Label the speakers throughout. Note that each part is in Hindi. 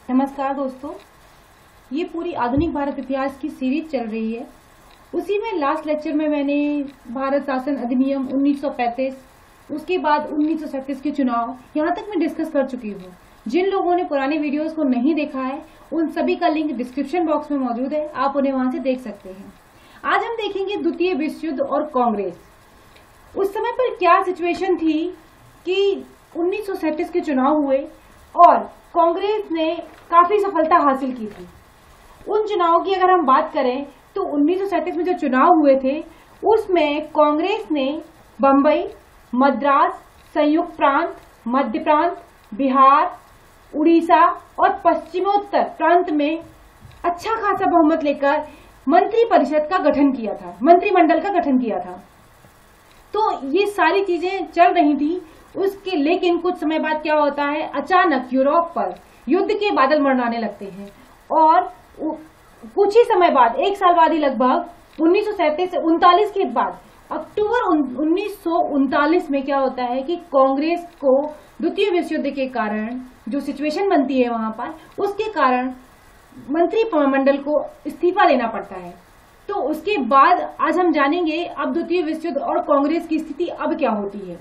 Speaker 1: नमस्कार दोस्तों, ये पूरी आधुनिक भारत इतिहास की सीरीज चल रही है। उसी में लास्ट लेक्चर में मैंने भारत शासन अधिनियम 1935, उसके बाद 1937 के चुनाव, यहाँ तक मैं डिस्कस कर चुकी हूँ। जिन लोगों ने पुराने वीडियोस को नहीं देखा है, उन सभी का लिंक डिस्क्रिप्शन बॉक्स में मौजूद है, आप उन्हें वहां से देख सकते हैं। आज हम देखेंगे द्वितीय विश्व युद्ध और कांग्रेस। उस समय पर क्या सिचुएशन थी कि 1937 के चुनाव हुए और कांग्रेस ने काफी सफलता हासिल की थी। उन चुनावों की अगर हम बात करें तो 1937 में जो चुनाव हुए थे उसमें कांग्रेस ने बंबई, मद्रास, संयुक्त प्रांत, मध्य प्रांत, बिहार, उड़ीसा और पश्चिमोत्तर प्रांत में अच्छा खासा बहुमत लेकर मंत्री परिषद का गठन किया था, मंत्रिमंडल का गठन किया था। तो ये सारी चीजें चल रही थी उसके, लेकिन कुछ समय बाद क्या होता है, अचानक यूरोप पर युद्ध के बादल मंडराने लगते हैं और कुछ ही समय बाद, एक साल बाद ही लगभग 1937 से 39 के बाद अक्टूबर 1939 में क्या होता है कि कांग्रेस को द्वितीय विश्व युद्ध के कारण जो सिचुएशन बनती है वहां पर, उसके कारण मंत्रिमंडल को इस्तीफा लेना पड़ता है। तो उसके बाद आज हम जानेंगे अब द्वितीय विश्व युद्ध और कांग्रेस की स्थिति अब क्या होती है।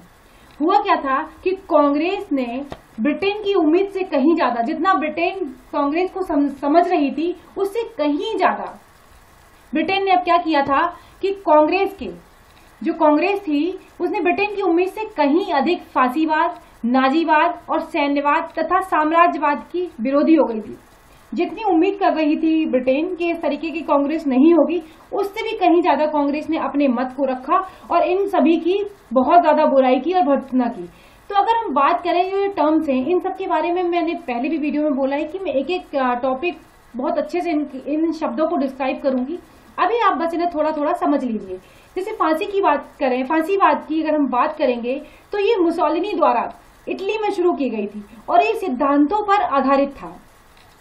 Speaker 1: हुआ क्या था कि कांग्रेस ने ब्रिटेन की उम्मीद से कहीं ज्यादा, जितना ब्रिटेन कांग्रेस को समझ रही थी उससे कहीं ज्यादा ब्रिटेन ने अब क्या किया था कि कांग्रेस थी उसने ब्रिटेन की उम्मीद से कहीं अधिक फांसीवाद, नाजीवाद और सैन्यवाद तथा साम्राज्यवाद की विरोधी हो गई थी। जितनी उम्मीद कर रही थी ब्रिटेन के इस तरीके की कांग्रेस नहीं होगी, उससे भी कहीं ज्यादा कांग्रेस ने अपने मत को रखा और इन सभी की बहुत ज्यादा बुराई की और भर्त्सना की। तो अगर हम बात करें जो ये टर्म्स हैं, इन सब के बारे में मैंने पहले भी वीडियो में बोला है कि मैं एक एक टॉपिक बहुत अच्छे से इन शब्दों को डिस्क्राइब करूंगी। अभी आप बस इन्हें थोड़ा थोड़ा समझ लीजिए। जैसे फांसी की बात करें, फांसीवाद की अगर हम बात करेंगे तो ये मुसोलिनी द्वारा इटली में शुरू की गई थी और ये सिद्धांतों पर आधारित था,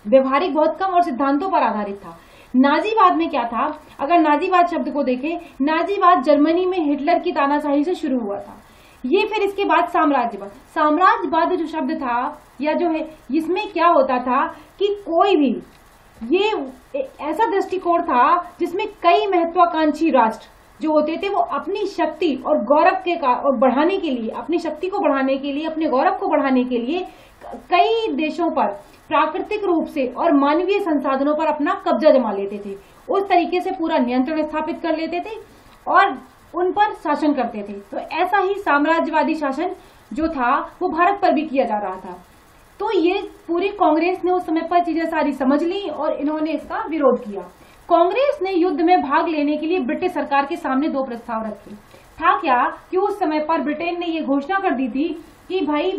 Speaker 1: व्यवहारिक बहुत कम और सिद्धांतों पर आधारित था। नाजीवाद में क्या था, अगर नाजीवाद शब्द को देखें, नाजीवाद जर्मनी में हिटलर की तानाशाही से शुरू हुआ था। ये फिर इसके बाद साम्राज्यवाद जो शब्द था या जो है, इसमें क्या होता था कि कोई भी, ये ऐसा दृष्टिकोण था जिसमें कई महत्वाकांक्षी राष्ट्र जो होते थे वो अपनी शक्ति और गौरव के और बढ़ाने के लिए, अपनी शक्ति को बढ़ाने के लिए, अपने गौरव को बढ़ाने के लिए कई देशों पर प्राकृतिक रूप से और मानवीय संसाधनों पर अपना कब्जा जमा लेते थे। उस तरीके से पूरा नियंत्रण स्थापित कर लेते थे और उन पर शासन करते थे। तो ऐसा ही साम्राज्यवादी शासन जो था वो भारत पर भी किया जा रहा था। तो ये पूरी कांग्रेस ने उस समय पर चीजें सारी समझ ली और इन्होंने इसका विरोध किया। कांग्रेस ने युद्ध में भाग लेने के लिए ब्रिटिश सरकार के सामने दो प्रस्ताव रखे। था क्या कि उस समय पर ब्रिटेन ने ये घोषणा कर दी थी कि भाई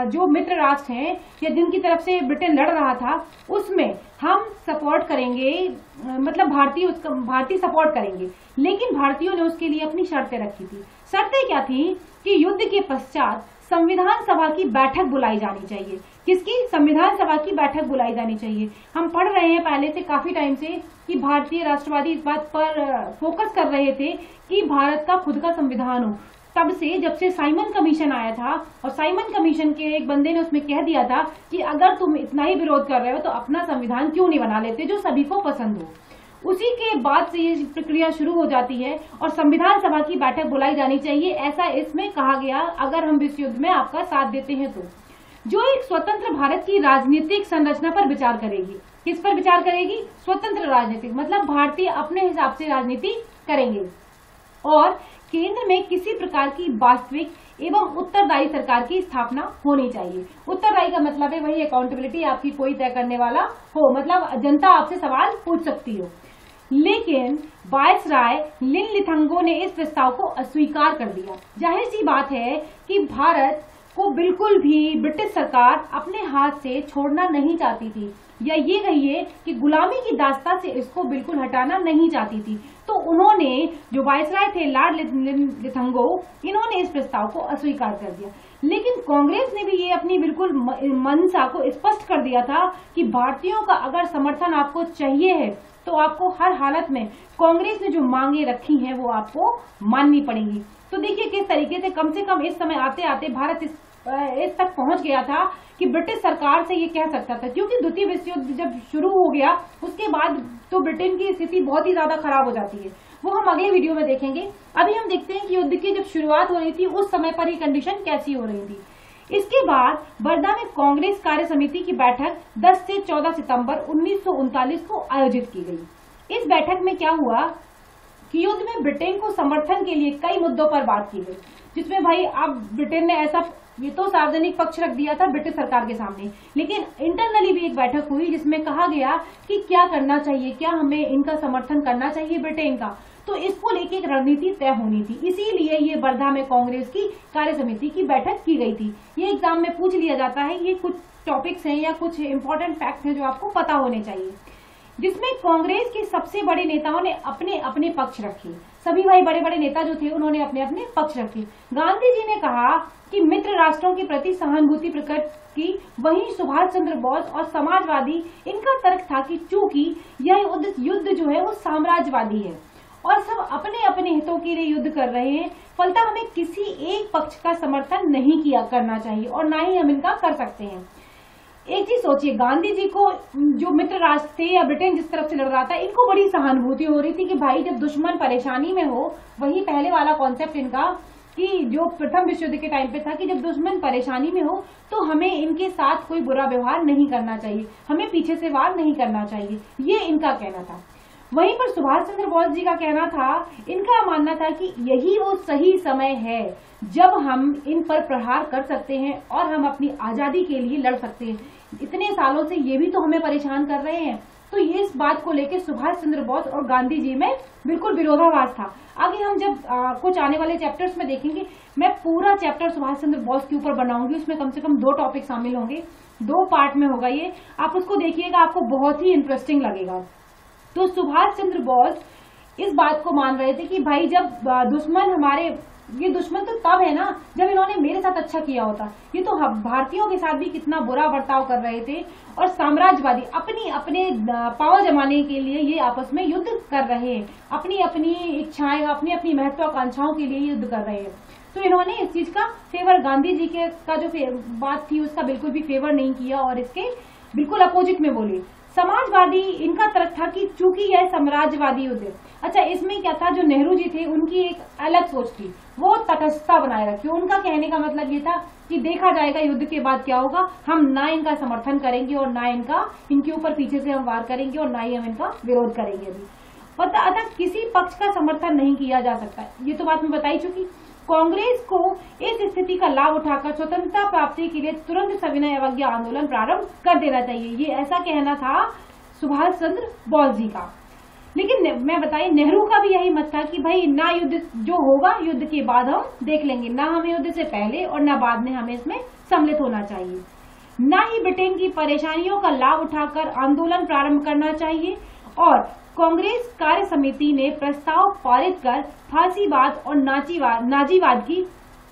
Speaker 1: जो मित्र राष्ट्र हैं या जिनकी तरफ से ब्रिटेन लड़ रहा था उसमें हम सपोर्ट करेंगे, मतलब भारतीय सपोर्ट करेंगे, लेकिन भारतीयों ने उसके लिए अपनी शर्तें रखी थी। शर्तें क्या थी कि युद्ध के पश्चात संविधान सभा की बैठक बुलाई जानी चाहिए। किसकी? संविधान सभा की बैठक बुलाई जानी चाहिए। हम पढ़ रहे हैं पहले से काफी टाइम से कि भारतीय राष्ट्रवादी इस बात पर फोकस कर रहे थे कि भारत का खुद का संविधान हो। तब से, जब से साइमन कमीशन आया था और साइमन कमीशन के एक बंदे ने उसमें कह दिया था कि अगर तुम इतना ही विरोध कर रहे हो तो अपना संविधान क्यों नहीं बना लेते जो सभी को पसंद हो। उसी के बाद से ये प्रक्रिया शुरू हो जाती है और संविधान सभा की बैठक बुलाई जानी चाहिए, ऐसा इसमें कहा गया, अगर हम विश्व युद्ध में आपका साथ देते हैं तो, जो एक स्वतंत्र भारत की राजनीतिक संरचना पर विचार करेगी। किस पर विचार करेगी? स्वतंत्र राजनीतिक, मतलब भारतीय अपने हिसाब से राजनीति करेंगे और केंद्र में किसी प्रकार की वास्तविक एवं उत्तरदायी सरकार की स्थापना होनी चाहिए। उत्तरदायी का मतलब है वही अकाउंटेबिलिटी, आपकी कोई तय करने वाला हो, मतलब जनता आपसे सवाल पूछ सकती हो। लेकिन वायसराय लिनलिथंगो ने इस प्रस्ताव को अस्वीकार कर दिया। जाहिर सी बात है कि भारत को बिल्कुल भी ब्रिटिश सरकार अपने हाथ से छोड़ना नहीं चाहती थी, या ये कहिए कि गुलामी की दास्ता से इसको बिल्कुल हटाना नहीं चाहती थी। तो उन्होंने, जो वायसराय थे लॉर्ड लिथंगो, इन्होंने इस प्रस्ताव को अस्वीकार कर दिया। लेकिन कांग्रेस ने भी ये अपनी बिल्कुल मंशा को स्पष्ट कर दिया था कि भारतीयों का अगर समर्थन आपको चाहिए है तो आपको हर हालत में कांग्रेस ने जो मांगे रखी हैं वो आपको माननी पड़ेंगी। तो देखिए किस तरीके से कम इस समय आते आते भारत इस इस तक पहुंच गया था कि ब्रिटिश सरकार से ये कह सकता था, क्योंकि द्वितीय विश्व युद्ध जब शुरू हो गया उसके बाद तो ब्रिटेन की स्थिति बहुत ही ज्यादा खराब हो जाती है। वो हम अगले वीडियो में देखेंगे। अभी हम देखते हैं कि युद्ध की जब शुरुआत हो रही थी उस समय पर ही कंडीशन कैसी हो रही थी। इसके बाद वर्धा में कांग्रेस कार्य समिति की बैठक 10 से 14 सितंबर 1939 को आयोजित की गई। इस बैठक में क्या हुआ कि युद्ध में ब्रिटेन को समर्थन के लिए कई मुद्दों पर बात की गई, जिसमें भाई अब ब्रिटेन ने ऐसा ये तो सार्वजनिक पक्ष रख दिया था ब्रिटिश सरकार के सामने, लेकिन इंटरनली भी एक बैठक हुई जिसमें कहा गया कि क्या करना चाहिए, क्या हमें इनका समर्थन करना चाहिए ब्रिटेन का। तो इसको लेके एक रणनीति तय होनी थी, इसीलिए ये वर्धा में कांग्रेस की कार्य समिति की बैठक की गई थी। ये एग्जाम में पूछ लिया जाता है, ये कुछ टॉपिक्स हैं या कुछ इंपॉर्टेंट फैक्ट हैं जो आपको पता होने चाहिए, जिसमें कांग्रेस के सबसे बड़े नेताओं ने अपने अपने पक्ष रखे। सभी भाई बड़े बड़े नेता जो थे उन्होंने अपने अपने पक्ष रखे। गांधी जी ने कहा कि मित्र राष्ट्रों के प्रति सहानुभूति प्रकट की, वहीं सुभाष चंद्र बोस और समाजवादी इनका तर्क था कि चूंकि यह युद्ध जो है वो साम्राज्यवादी है और सब अपने अपने हितों के लिए युद्ध कर रहे हैं, फलतः हमें किसी एक पक्ष का समर्थन नहीं करना चाहिए और ना ही हम इनका कर सकते हैं। एक चीज सोचिए, गांधी जी को जो मित्र राष्ट्र थे या ब्रिटेन जिस तरफ से लड़ रहा था, इनको बड़ी सहानुभूति हो रही थी कि भाई जब दुश्मन परेशानी में हो, वही पहले वाला कॉन्सेप्ट इनका कि जो प्रथम विश्व युद्ध के टाइम पे था कि जब दुश्मन परेशानी में हो तो हमें इनके साथ कोई बुरा व्यवहार नहीं करना चाहिए, हमें पीछे से वार नहीं करना चाहिए, ये इनका कहना था। वहीं पर सुभाष चंद्र बोस जी का कहना था, इनका मानना था कि यही वो सही समय है जब हम इन पर प्रहार कर सकते हैं और हम अपनी आजादी के लिए लड़ सकते हैं। इतने सालों से ये भी तो हमें परेशान कर रहे हैं। तो ये इस बात को लेकर सुभाष चंद्र बोस और गांधी जी में बिल्कुल विरोधाभास था। आगे हम जब कुछ आने वाले चैप्टर्स में देखेंगे, मैं पूरा चैप्टर सुभाष चंद्र बोस के ऊपर बनाऊंगी, उसमें कम से कम 2 टॉपिक शामिल होंगे, 2 पार्ट में होगा ये, आप उसको देखिएगा, आपको बहुत ही इंटरेस्टिंग लगेगा। तो सुभाष चंद्र बोस इस बात को मान रहे थे कि भाई जब दुश्मन हमारे, ये दुश्मन तो तब है ना जब इन्होंने मेरे साथ अच्छा किया होता, ये तो भारतीयों के साथ भी कितना बुरा बर्ताव कर रहे थे और साम्राज्यवादी अपने पावर जमाने के लिए ये आपस में युद्ध कर रहे हैं, अपनी अपनी इच्छाएं, अपनी अपनी महत्वाकांक्षाओं के लिए युद्ध कर रहे हैं। तो इन्होंने इस चीज का फेवर, गांधी जी के का जो बात थी उसका बिल्कुल भी फेवर नहीं किया और इसके बिल्कुल अपोजिट में बोले। समाजवादी इनका तर्क था कि चूंकि यह साम्राज्यवादी युद्ध है। अच्छा, इसमें क्या था, जो नेहरू जी थे उनकी एक अलग सोच थी, वो तटस्थता बनाए रखी। उनका कहने का मतलब ये था कि देखा जाएगा युद्ध के बाद क्या होगा, हम ना इनका समर्थन करेंगे और ना इनके ऊपर पीछे से हम वार करेंगे और ना ही हम इनका विरोध करेंगे। अभी अतः किसी पक्ष का समर्थन नहीं किया जा सकता, ये तो बात मैं बता ही चुकी। कांग्रेस को इस स्थिति का लाभ उठाकर स्वतंत्रता प्राप्ति के लिए तुरंत सविनय अवज्ञा आंदोलन प्रारंभ कर देना चाहिए, ये ऐसा कहना था सुभाष चंद्र बोस जी का। लेकिन मैं बताइए, नेहरू का भी यही मत था कि भाई ना युद्ध जो होगा युद्ध के बाद हम देख लेंगे, ना हमें युद्ध से पहले और ना बाद में हमें इसमें सम्मिलित होना चाहिए, ना ही ब्रिटेन की परेशानियों का लाभ उठाकर आंदोलन प्रारंभ करना चाहिए। और कांग्रेस कार्य समिति ने प्रस्ताव पारित कर फांसीवाद और नाजीवाद की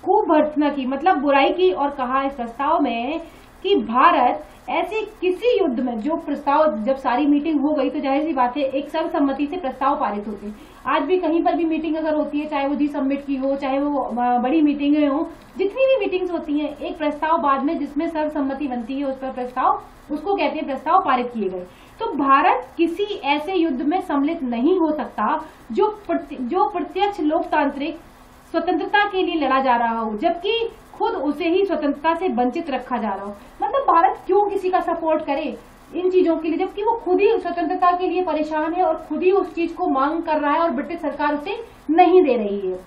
Speaker 1: खूब भर्त्सना की, मतलब बुराई की, और कहा इस प्रस्ताव में कि भारत ऐसे किसी युद्ध में जो प्रस्ताव, जब सारी मीटिंग हो गई तो जाहिर सी बात है एक सर्वसम्मति से प्रस्ताव पारित होते हैं। आज भी कहीं पर भी मीटिंग अगर होती है, चाहे वो जी समिट की हो, चाहे वो बड़ी मीटिंगें हो, जितनी भी मीटिंग्स होती हैं, एक प्रस्ताव बाद में जिसमें सर्वसम्मति बनती है उस पर प्रस्ताव, उसको कहते हैं प्रस्ताव पारित किए गए। तो भारत किसी ऐसे युद्ध में सम्मिलित नहीं हो सकता जो प्रत्यक्ष लोकतांत्रिक स्वतंत्रता के लिए लड़ा जा रहा हो, जबकि खुद उसे ही स्वतंत्रता से वंचित रखा जा रहा हो। मतलब भारत क्यों किसी का सपोर्ट करे इन चीजों के लिए, जबकि वो खुद ही स्वतंत्रता के लिए परेशान है और खुद ही उस चीज को मांग कर रहा है और ब्रिटिश सरकार उसे नहीं दे रही है।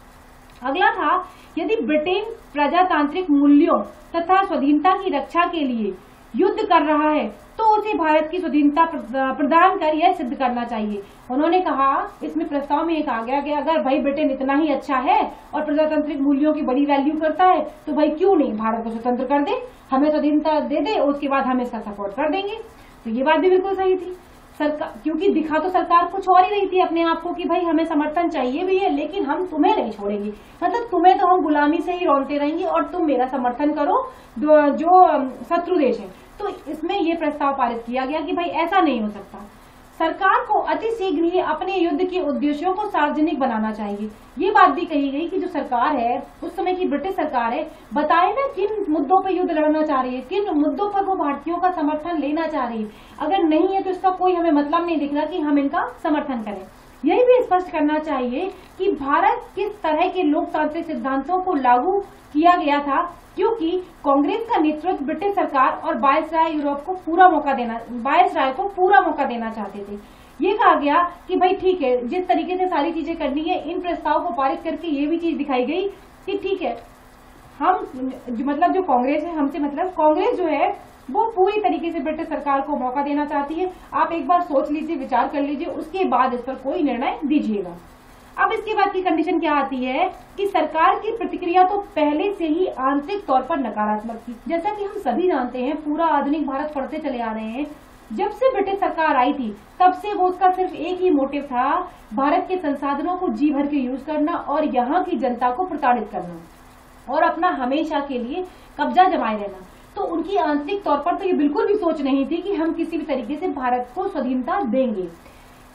Speaker 1: अगला था, यदि ब्रिटेन प्रजातांत्रिक मूल्यों तथा स्वाधीनता की रक्षा के लिए युद्ध कर रहा है तो उसे भारत की स्वाधीनता प्रदान कर यह सिद्ध करना चाहिए। उन्होंने कहा, इसमें प्रस्ताव में एक आ गया कि अगर भाई ब्रिटेन इतना ही अच्छा है और प्रजातांत्रिक मूल्यों की बड़ी वैल्यू करता है तो भाई क्यों नहीं भारत को स्वतंत्र कर दे, हमें स्वाधीनता दे दे, उसके बाद हम इसका सपोर्ट कर देंगे। तो ये बात भी बिल्कुल सही थी सरकार, क्योंकि दिखा तो सरकार कुछ और ही रही थी अपने आप को कि भाई हमें समर्थन चाहिए भी है लेकिन हम तुम्हें नहीं छोड़ेंगे, मतलब तुम्हें तो हम गुलामी से ही रोनते रहेंगे और तुम मेरा समर्थन करो जो शत्रु देश है। तो इसमें यह प्रस्ताव पारित किया गया कि भाई ऐसा नहीं हो सकता। सरकार को अति शीघ्र ही अपने युद्ध के उद्देश्यों को सार्वजनिक बनाना चाहिए। ये बात भी कही गई कि जो सरकार है, उस समय की ब्रिटिश सरकार है, बताए ना किन मुद्दों पर युद्ध लड़ना चाह रही है, किन मुद्दों पर वो भारतीयों का समर्थन लेना चाह रही है। अगर नहीं है तो इसका कोई हमें मतलब नहीं दिख रहा कि हम इनका समर्थन करें। यही भी स्पष्ट करना चाहिए कि भारत किस तरह के लोकतांत्रिक सिद्धांतों को लागू किया गया था, क्योंकि कांग्रेस का नेतृत्व ब्रिटिश सरकार और वायसराय यूरोप को वायसराय को पूरा मौका देना चाहते थे। ये कहा गया कि भाई ठीक है, जिस तरीके से सारी चीजें करनी है, इन प्रस्ताव को पारित करके ये भी चीज दिखाई गई कि ठीक है, हम मतलब जो कांग्रेस है, हमसे मतलब कांग्रेस जो है वो पूरी तरीके से ब्रिटिश सरकार को मौका देना चाहती है। आप एक बार सोच लीजिए, विचार कर लीजिए, उसके बाद इस पर कोई निर्णय दीजिएगा। अब इसके बाद की कंडीशन क्या आती है कि सरकार की प्रतिक्रिया तो पहले से ही आंतरिक तौर पर नकारात्मक थी। जैसा कि हम सभी जानते हैं, पूरा आधुनिक भारत पढ़ते चले आ रहे हैं, जब से ब्रिटिश सरकार आई थी तब से वो उसका सिर्फ एक ही मोटिव था, भारत के संसाधनों को जी भर के यूज करना और यहाँ की जनता को प्रताड़ित करना और अपना हमेशा के लिए कब्जा जमाए रहना। तो उनकी आंतरिक तौर पर तो ये बिल्कुल भी सोच नहीं थी कि हम किसी भी तरीके से भारत को स्वाधीनता देंगे,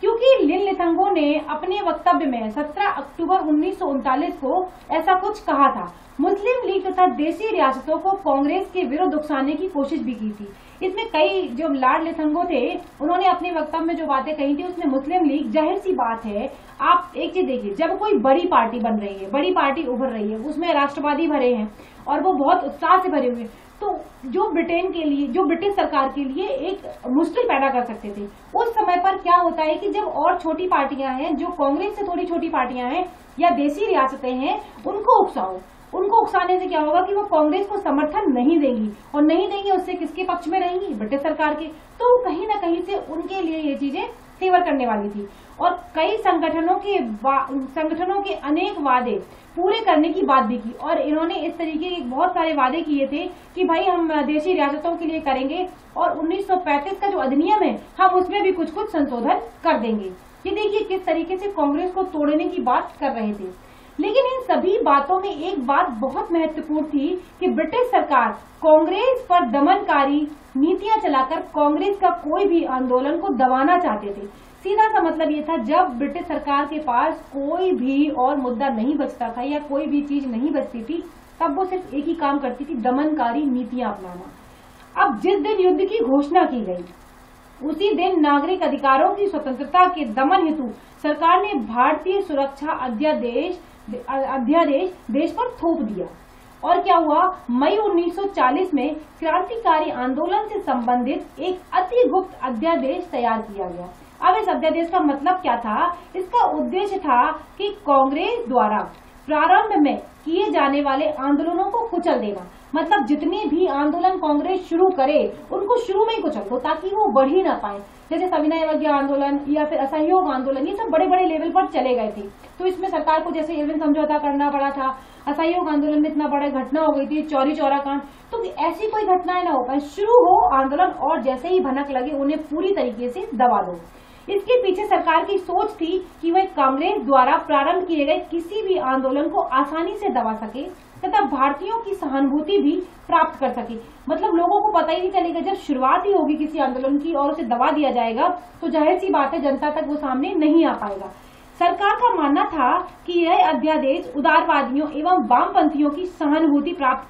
Speaker 1: क्योंकि लिन लिथंगो ने अपने वक्तव्य में 17 अक्टूबर 1939 को ऐसा कुछ कहा था। मुस्लिम लीग तथा देशी रियासतों को कांग्रेस के विरुद्ध उकसाने की कोशिश भी की थी। इसमें कई जो लॉर्ड लिथंगो थे, उन्होंने अपने वक्तव्य में जो बातें कही थी उसमें मुस्लिम लीग, जाहिर सी बात है, आप एक चीज देखिए, जब कोई बड़ी पार्टी बन रही है, बड़ी पार्टी उभर रही है, उसमें राष्ट्रवादी भरे हैं और वो बहुत उत्साह से भरे हुए हैं, तो जो ब्रिटेन के लिए, जो ब्रिटिश सरकार के लिए एक मुश्किल पैदा कर सकते थे। उस समय पर क्या होता है कि जब और छोटी पार्टियां हैं, जो कांग्रेस से थोड़ी छोटी पार्टियां हैं या देशी रियासतें हैं, उनको उकसाओ। उनको उकसाने से क्या होगा कि वो कांग्रेस को समर्थन नहीं देंगी, और नहीं देंगी उससे किसके पक्ष में रहेंगी? ब्रिटिश सरकार के। तो कहीं ना कहीं से उनके लिए ये चीजें फेवर करने वाली थी। और कई संगठनों के अनेक वादे पूरे करने की बात भी की, और इन्होंने इस तरीके के बहुत सारे वादे किए थे कि भाई हम देशी रियासतों के लिए करेंगे और 1935 का जो अधिनियम है हम उसमें भी कुछ कुछ संशोधन कर देंगे। ये देखिए किस तरीके से कांग्रेस को तोड़ने की बात कर रहे थे। लेकिन इन सभी बातों में एक बात बहुत महत्वपूर्ण थी कि ब्रिटिश सरकार कांग्रेस पर दमनकारी नीतियां चलाकर कांग्रेस का कोई भी आंदोलन को दबाना चाहते थे। सीधा सा मतलब ये था, जब ब्रिटिश सरकार के पास कोई भी और मुद्दा नहीं बचता था या कोई भी चीज नहीं बचती थी, तब वो सिर्फ एक ही काम करती थी, दमनकारी नीतियां अपनाना। अब जिस दिन युद्ध की घोषणा की गई, उसी दिन नागरिक अधिकारों की स्वतंत्रता के दमन हेतु सरकार ने भारतीय सुरक्षा अध्यादेश देश पर थोप दिया। और क्या हुआ, मई 1940 में क्रांतिकारी आंदोलन से संबंधित एक अति गुप्त अध्यादेश तैयार किया गया। अब इस अध्यादेश का मतलब क्या था? इसका उद्देश्य था कि कांग्रेस द्वारा प्रारंभ में किए जाने वाले आंदोलनों को कुचल देना। मतलब जितने भी आंदोलन कांग्रेस शुरू करे उनको शुरू में ही कुचल दो, ताकि वो बढ़ ही ना पाए। जैसे सविनय अवज्ञा आंदोलन या फिर असहयोग आंदोलन, ये सब बड़े बड़े लेवल पर चले गए थे। तो इसमें सरकार को जैसे इरविन समझौता करना पड़ा था, असहयोग आंदोलन में इतना बड़ा घटना हो गई थी, चौरी चौरा कांड। तो ऐसी कोई घटनाएं ना हो पाए, शुरू हो आंदोलन और जैसे ही भनक लगे उन्हें पूरी तरीके से दबा दो। इसके पीछे सरकार की सोच थी कि वह कांग्रेस द्वारा प्रारंभ किए गए किसी भी आंदोलन को आसानी से दबा सके तथा भारतीयों की सहानुभूति भी प्राप्त कर सके। मतलब लोगों को पता ही नहीं चलेगा, जब शुरुआत ही होगी किसी आंदोलन की और उसे दबा दिया जाएगा तो जाहिर सी बात है जनता तक वो सामने नहीं आ पाएगा। सरकार का मानना था कि यह अध्यादेश उदारवादियों एवं वामपंथियों की सहानुभूति प्राप्त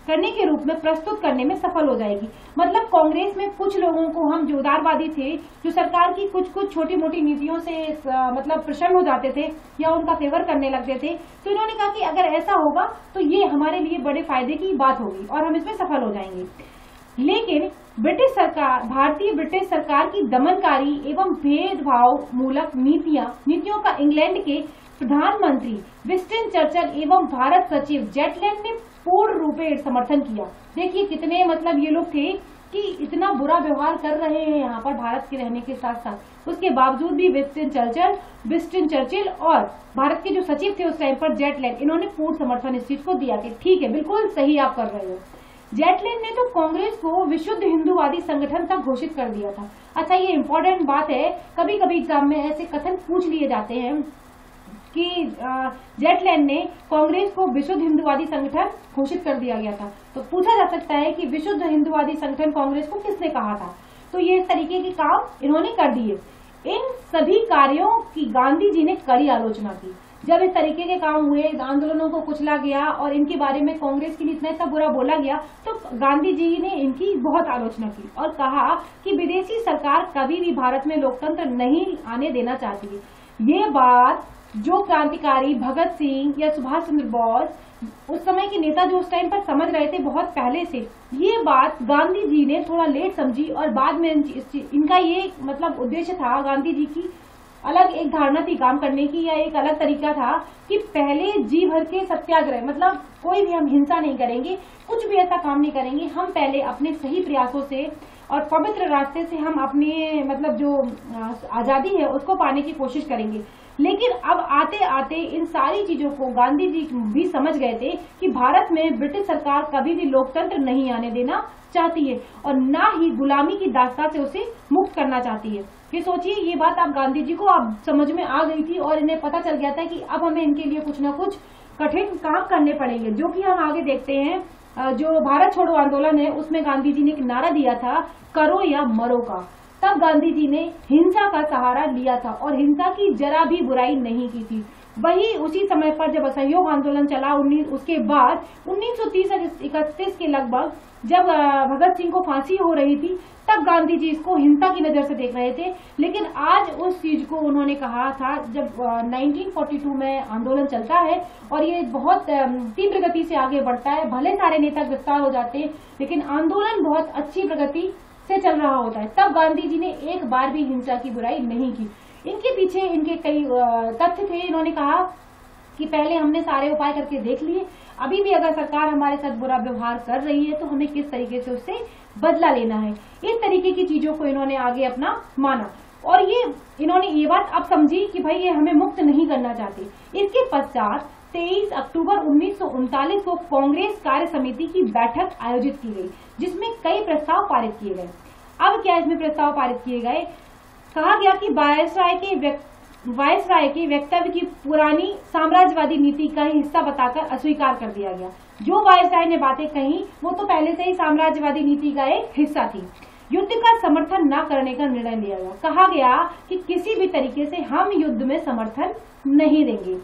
Speaker 1: करने के रूप में प्रस्तुत करने में सफल हो जाएगी। मतलब कांग्रेस में कुछ लोगों को, हम जो उदारवादी थे, जो सरकार की कुछ छोटी मोटी नीतियों से मतलब प्रसन्न हो जाते थे या उनका फेवर करने लगते थे, तो इन्होंने कहा कि अगर ऐसा होगा तो ये हमारे लिए बड़े फायदे की बात होगी और हम इसमें सफल हो जाएंगे। लेकिन भारतीय ब्रिटिश सरकार की दमनकारी एवं भेदभाव मूलक नीतियों का इंग्लैंड के प्रधानमंत्री विंस्टन चर्चिल एवं भारत सचिव जेटलैंड ने पूर्ण रूप से समर्थन किया। देखिए कितने मतलब ये लोग थे कि इतना बुरा व्यवहार कर रहे हैं यहाँ पर भारत के रहने के साथ साथ, उसके बावजूद भी विंस्टन चर्चिल और भारत के जो सचिव थे उस टाइम पर जेटलैंड, इन्होंने पूर्ण समर्थन इस चीज को दिया कि ठीक है, बिल्कुल सही आप कर रहे हो। जेटलैंड ने तो कांग्रेस को विशुद्ध हिंदूवादी संगठन तक घोषित कर दिया था। अच्छा, ये इंपॉर्टेंट बात है, कभी कभी एग्जाम में ऐसे कथन पूछ लिए जाते हैं कि जेटलैंड ने कांग्रेस को विशुद्ध हिंदूवादी संगठन घोषित कर दिया गया था। तो पूछा जा सकता है कि विशुद्ध हिंदूवादी संगठन कांग्रेस को किसने कहा था? तो ये इस तरीके के काम इन्होंने कर दिए। इन सभी कार्यों की गांधी जी ने कड़ी आलोचना की। जब इस तरीके के काम हुए, आंदोलनों को कुचला गया और इनके बारे में कांग्रेस के लिए इतना बुरा बोला गया, तो गांधी जी ने इनकी बहुत आलोचना की और कहा कि विदेशी सरकार कभी भी भारत में लोकतंत्र नहीं आने देना चाहती है। ये बात जो क्रांतिकारी भगत सिंह या सुभाष चंद्र बोस, उस समय के नेता जो उस टाइम पर समझ रहे थे बहुत पहले से, ये बात गांधी जी ने थोड़ा लेट समझी और बाद में इनका ये मतलब उद्देश्य था, गांधी जी की अलग एक धारणा थी काम करने की, या एक अलग तरीका था कि पहले जी भर के सत्याग्रह, मतलब कोई भी हम हिंसा नहीं करेंगे, कुछ भी ऐसा काम नहीं करेंगे, हम पहले अपने सही प्रयासों से और पवित्र रास्ते से हम अपने मतलब जो आजादी है उसको पाने की कोशिश करेंगे। लेकिन अब आते आते इन सारी चीजों को गांधी जी भी समझ गए थे कि भारत में ब्रिटिश सरकार कभी भी लोकतंत्र नहीं आने देना चाहती है और ना ही गुलामी की दास्तां से उसे मुक्त करना चाहती है। ये सोचिए, ये बात आप गांधी जी को अब समझ में आ गई थी और इन्हें पता चल गया था कि अब हमें इनके लिए कुछ ना कुछ कठिन काम करने पड़ेंगे, जो कि हम आगे देखते हैं। जो भारत छोड़ो आंदोलन है उसमें गांधी जी ने एक नारा दिया था, करो या मरो का। तब गांधी जी ने हिंसा का सहारा लिया था और हिंसा की जरा भी बुराई नहीं की थी। वही उसी समय पर जब असहयोग आंदोलन चला, उसके बाद 1930-31 के लगभग जब भगत सिंह को फांसी हो रही थी, तब गांधी जी इसको हिंसा की नजर से देख रहे थे। लेकिन आज उस चीज को उन्होंने कहा था, जब 1942 में आंदोलन चलता है और ये बहुत तीव्र गति से आगे बढ़ता है, भले सारे नेता गिरफ्तार हो जाते हैं लेकिन आंदोलन बहुत अच्छी प्रगति से चल रहा होता है, तब गांधी जी ने एक बार भी हिंसा की बुराई नहीं की। इनके पीछे इनके कई तथ्य थे। इन्होंने कहा कि पहले हमने सारे उपाय करके देख लिए, अभी भी अगर सरकार हमारे साथ बुरा व्यवहार कर रही है तो हमें किस तरीके से उससे बदला लेना है। इस तरीके की चीजों को इन्होंने आगे अपना माना और इन्होंने ये बात अब समझी कि भाई ये हमें मुक्त नहीं करना चाहते। इसके पश्चात 23 अक्टूबर 1939 को कांग्रेस कार्य समिति की बैठक आयोजित की गई, जिसमें कई प्रस्ताव पारित किए गए। अब क्या इसमें प्रस्ताव पारित किए गए? कहा गया कि वायसराय के वक्तव्य की पुरानी साम्राज्यवादी नीति का ही हिस्सा बताकर अस्वीकार कर दिया गया। जो वायसराय ने बातें कही वो तो पहले से ही साम्राज्यवादी नीति का एक हिस्सा थी। युद्ध का समर्थन न करने का निर्णय लिया गया। कहा गया कि किसी भी तरीके से हम युद्ध में समर्थन नहीं देंगे।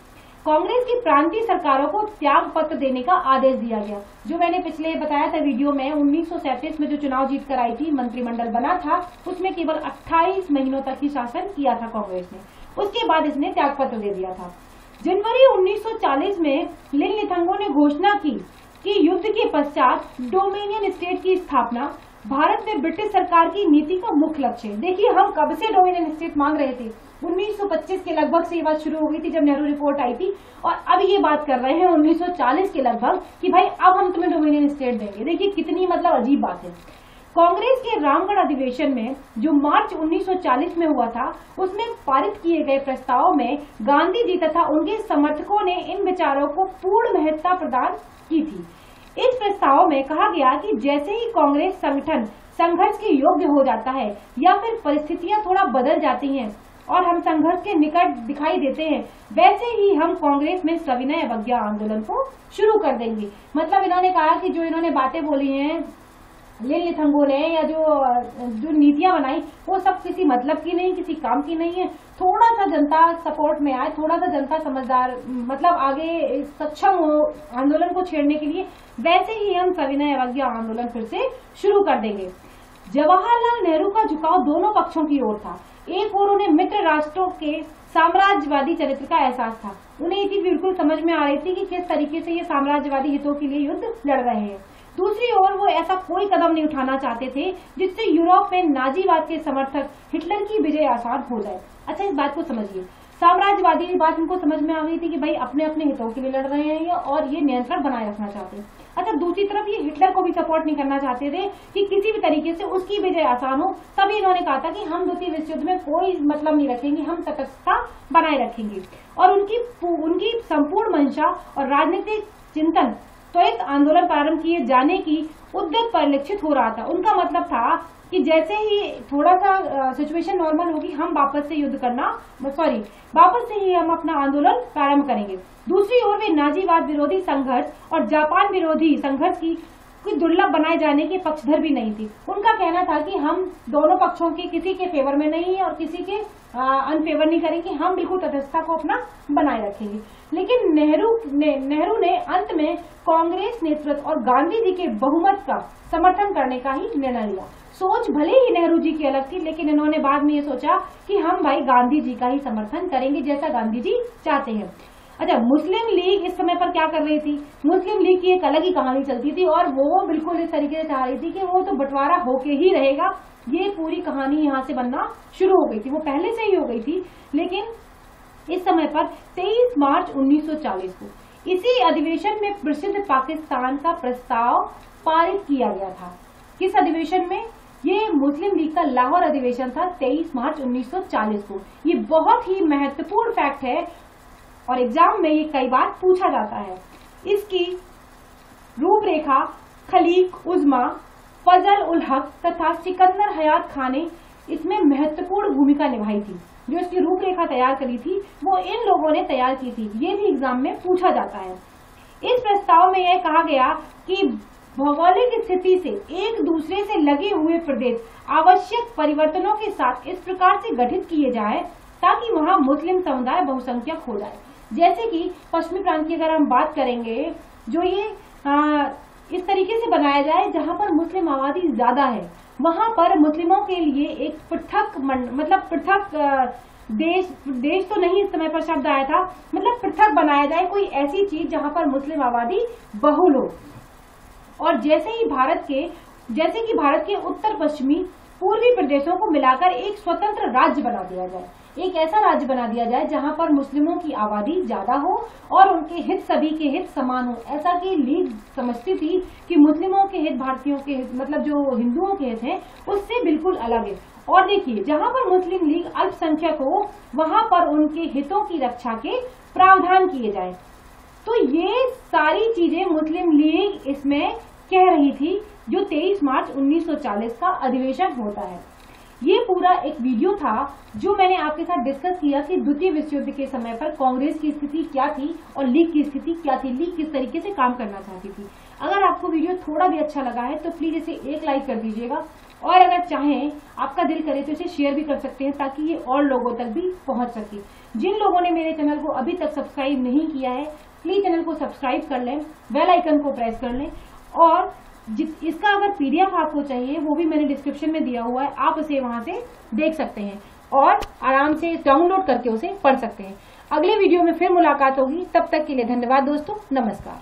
Speaker 1: कांग्रेस की प्रांतीय सरकारों को त्याग पत्र देने का आदेश दिया गया। जो मैंने पिछले बताया था वीडियो में, 1937 में जो चुनाव जीत कर आई थी, मंत्रिमंडल बना था, उसमें केवल 28 महीनों तक ही शासन किया था कांग्रेस ने। उसके बाद इसने त्याग पत्र दे दिया था। जनवरी 1940 में लिनलिथंगो ने घोषणा की कि युद्ध के पश्चात डोमिनियन स्टेट की स्थापना भारत में ब्रिटिश सरकार की नीति का मुख्य लक्ष्य है। देखिए, हम कब से डोमिनियन स्टेट मांग रहे थे, 1925 के लगभग से ये बात शुरू हो गई थी जब नेहरू रिपोर्ट आई थी, और अब ये बात कर रहे हैं 1940 के लगभग कि भाई अब हम तुम्हें डोमिनियन स्टेट देंगे। देखिए कितनी मतलब अजीब बात है। कांग्रेस के रामगढ़ अधिवेशन में जो मार्च 1940 में हुआ था, उसमें पारित किए गए प्रस्ताव में गांधी जी तथा उनके समर्थकों ने इन विचारों को पूर्ण महत्ता प्रदान की थी। इस प्रस्ताव में कहा गया कि जैसे ही कांग्रेस संगठन संघर्ष के योग्य हो जाता है या फिर परिस्थितियां थोड़ा बदल जाती हैं और हम संघर्ष के निकट दिखाई देते हैं, वैसे ही हम कांग्रेस में सविनय अवज्ञा आंदोलन को शुरू कर देंगे। मतलब इन्होंने कहा कि जो इन्होंने बातें बोली हैं लिनलिथंगो ने, या जो नीतियां बनाई, वो सब किसी मतलब की नहीं, किसी काम की नहीं है। थोड़ा सा जनता सपोर्ट में आए, थोड़ा सा जनता समझदार, मतलब आगे सक्षम हो आंदोलन को छेड़ने के लिए, वैसे ही हम सविनय अवज्ञा आंदोलन फिर से शुरू कर देंगे। जवाहरलाल नेहरू का झुकाव दोनों पक्षों की ओर था। एक ओर उन्हें मित्र राष्ट्रों के साम्राज्यवादी चरित्र का एहसास था। उन्हें ये चीज बिल्कुल समझ में आ रही थी कि किस तरीके से ये साम्राज्यवादी हितों के लिए युद्ध लड़ रहे हैं। दूसरी ओर वो ऐसा कोई कदम नहीं उठाना चाहते थे जिससे यूरोप में नाजीवाद के समर्थक हिटलर की विजय आसान हो जाए। अच्छा, इस बात को समझिए, साम्राज्यवादी बात इनको समझ में आ गई थी कि भाई अपने अपने हितों के लिए लड़ रहे हैं और ये नियंत्रण बनाए रखना चाहते हैं। अच्छा, दूसरी तरफ ये हिटलर को भी सपोर्ट नहीं करना चाहते थे कि किसी भी तरीके से उसकी विजय आसान हो। तभी इन्होंने कहा था कि हम द्वितीय विश्व युद्ध में कोई मतलब नहीं रखेंगे, हम तटस्थता बनाए रखेंगे। और उनकी संपूर्ण मंशा और राजनीतिक चिंतन त्वरित आंदोलन प्रारंभ किए जाने की उद्यत परिलक्षित हो रहा था। उनका मतलब था कि जैसे ही थोड़ा सा सिचुएशन नॉर्मल होगी, हम वापस से ही हम अपना आंदोलन प्रारंभ करेंगे। दूसरी ओर वे नाजीवाद विरोधी संघर्ष और जापान विरोधी संघर्ष की कोई दुर्लभ बनाए जाने के पक्षधर भी नहीं थी। उनका कहना था कि हम दोनों पक्षों के किसी के फेवर में नहीं है और किसी के अनफेवर नहीं करेंगे, हम बिल्कुल तटस्थता को अपना बनाए रखेंगे। लेकिन नेहरू ने अंत में कांग्रेस नेतृत्व और गांधी जी के बहुमत का समर्थन करने का ही निर्णय लिया। सोच भले ही नेहरू जी की अलग थी, लेकिन इन्होंने बाद में ये सोचा कि हम भाई गांधी जी का ही समर्थन करेंगे जैसा गांधी जी चाहते हैं। अच्छा, मुस्लिम लीग इस समय पर क्या कर रही थी? मुस्लिम लीग की एक अलग ही कहानी चलती थी और वो बिल्कुल इस तरीके से चाह रही थी कि वो तो बंटवारा होके ही रहेगा। ये पूरी कहानी यहाँ से बनना शुरू हो गई थी, वो पहले से ही हो गई थी, लेकिन इस समय पर 23 मार्च 1940 को इसी अधिवेशन में प्रसिद्ध पाकिस्तान का प्रस्ताव पारित किया गया था। किस अधिवेशन में? ये मुस्लिम लीग का लाहौर अधिवेशन था 23 मार्च 1940 को। ये बहुत ही महत्वपूर्ण फैक्ट है और एग्जाम में ये कई बार पूछा जाता है। इसकी रूपरेखा खलीक उज़्मा, फजल उल हक तथा सिकंदर हयात खान ने इसमें महत्वपूर्ण भूमिका निभाई थी। जो इसकी रूपरेखा तैयार करी थी वो इन लोगों ने तैयार की थी। ये भी एग्जाम में पूछा जाता है। इस प्रस्ताव में यह कहा गया कि भौगोलिक स्थिति से एक दूसरे से लगे हुए प्रदेश आवश्यक परिवर्तनों के साथ इस प्रकार से गठित किए जाए ताकि वहां मुस्लिम समुदाय बहुसंख्यक हो जाए। जैसे कि पश्चिमी प्रांत की अगर हम बात करेंगे, जो ये इस तरीके से बनाया जाए जहां पर मुस्लिम आबादी ज्यादा है, वहां पर मुस्लिमों के लिए एक पृथक मतलब पृथक देश तो नहीं इस समय पर शब्द आया था, मतलब पृथक बनाया जाए कोई ऐसी चीज जहां पर मुस्लिम आबादी बहुल हो। और जैसे कि भारत के उत्तर पश्चिमी पूर्वी प्रदेशों को मिलाकर एक स्वतंत्र राज्य बना दिया जाए, एक ऐसा राज्य बना दिया जाए जहां पर मुस्लिमों की आबादी ज्यादा हो और उनके हित, सभी के हित समान हो। ऐसा कि लीग समझती थी कि मुस्लिमों के हित भारतीयों के हित, मतलब जो हिंदुओं के हित हैं, उससे बिल्कुल अलग है। और देखिए, जहां पर मुस्लिम लीग अल्पसंख्यक हो वहां पर उनके हितों की रक्षा के प्रावधान किए जाए। तो ये सारी चीजें मुस्लिम लीग इसमें कह रही थी जो 23 मार्च 1940 का अधिवेशन होता है। ये पूरा एक वीडियो था जो मैंने आपके साथ डिस्कस किया कि द्वितीय विश्व युद्ध के समय पर कांग्रेस की स्थिति क्या थी और लीग की स्थिति क्या थी, लीग किस तरीके से काम करना चाहती थी। अगर आपको वीडियो थोड़ा भी अच्छा लगा है तो प्लीज इसे एक लाइक कर दीजिएगा और अगर चाहें, आपका दिल करे तो इसे शेयर भी कर सकते हैं ताकि ये और लोगों तक भी पहुंच सके। जिन लोगों ने मेरे चैनल को अभी तक सब्सक्राइब नहीं किया है, प्लीज चैनल को सब्सक्राइब कर लें, बेल आइकन को प्रेस कर लें और इसका अगर पीडीएफ आपको चाहिए वो भी मैंने डिस्क्रिप्शन में दिया हुआ है, आप उसे वहां से देख सकते हैं और आराम से डाउनलोड करके उसे पढ़ सकते हैं। अगले वीडियो में फिर मुलाकात होगी, तब तक के लिए धन्यवाद दोस्तों, नमस्कार।